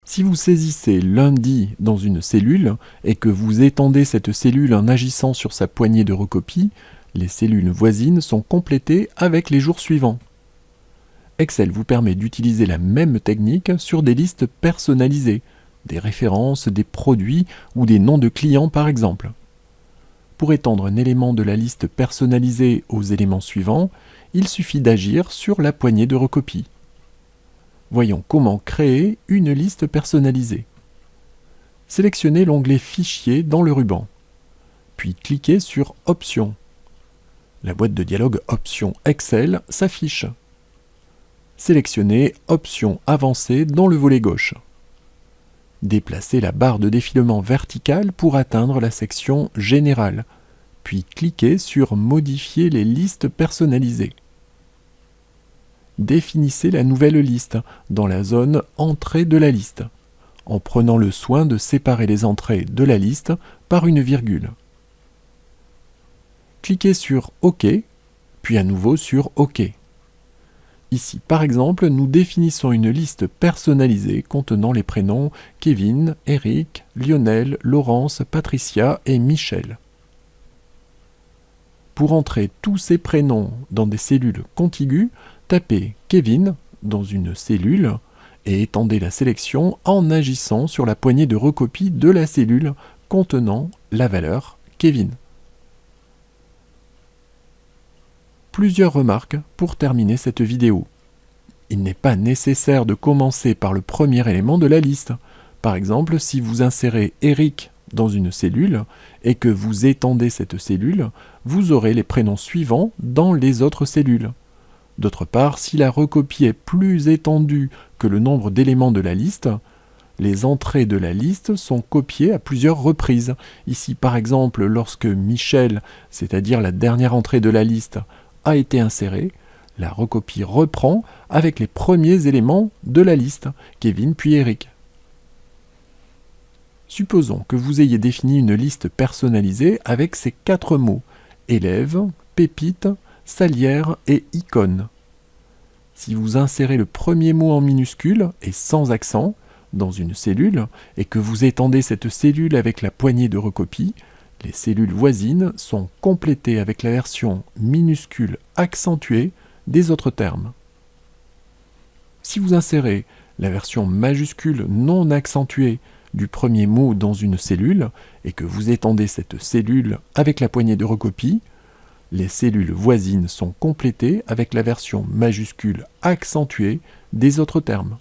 Si vous saisissez lundi dans une cellule et que vous étendez cette cellule en agissant sur sa poignée de recopie, les cellules voisines sont complétées avec les jours suivants. Excel vous permet d'utiliser la même technique sur des listes personnalisées, des références, des produits ou des noms de clients par exemple. Pour étendre un élément de la liste personnalisée aux éléments suivants, il suffit d'agir sur la poignée de recopie. Voyons comment créer une liste personnalisée. Sélectionnez l'onglet Fichier dans le ruban, puis cliquez sur Options. La boîte de dialogue Options Excel s'affiche. Sélectionnez Options avancées dans le volet gauche. Déplacez la barre de défilement verticale pour atteindre la section Générale, puis cliquez sur Modifier les listes personnalisées. Définissez la nouvelle liste dans la zone Entrée de la liste, en prenant le soin de séparer les entrées de la liste par une virgule. Cliquez sur OK, puis à nouveau sur OK. Ici, par exemple, nous définissons une liste personnalisée contenant les prénoms Kevin, Eric, Lionel, Laurence, Patricia et Michel. Pour entrer tous ces prénoms dans des cellules contiguës, tapez Kevin dans une cellule et étendez la sélection en agissant sur la poignée de recopie de la cellule contenant la valeur Kevin. Plusieurs remarques pour terminer cette vidéo. Il n'est pas nécessaire de commencer par le premier élément de la liste. Par exemple, si vous insérez Eric dans une cellule et que vous étendez cette cellule, vous aurez les prénoms suivants dans les autres cellules. D'autre part, si la recopie est plus étendue que le nombre d'éléments de la liste, les entrées de la liste sont copiées à plusieurs reprises. Ici, par exemple, lorsque Michel, c'est-à-dire la dernière entrée de la liste, a été insérée, la recopie reprend avec les premiers éléments de la liste, Kevin puis Eric. Supposons que vous ayez défini une liste personnalisée avec ces 4 mots « élève »,« pépite »,« salière » et « icône ». Si vous insérez le premier mot en minuscule et sans accent dans une cellule et que vous étendez cette cellule avec la poignée de recopie, les cellules voisines sont complétées avec la version minuscule accentuée des autres termes. Si vous insérez la version majuscule non accentuée du premier mot dans une cellule et que vous étendez cette cellule avec la poignée de recopie, les cellules voisines sont complétées avec la version majuscule accentuée des autres termes.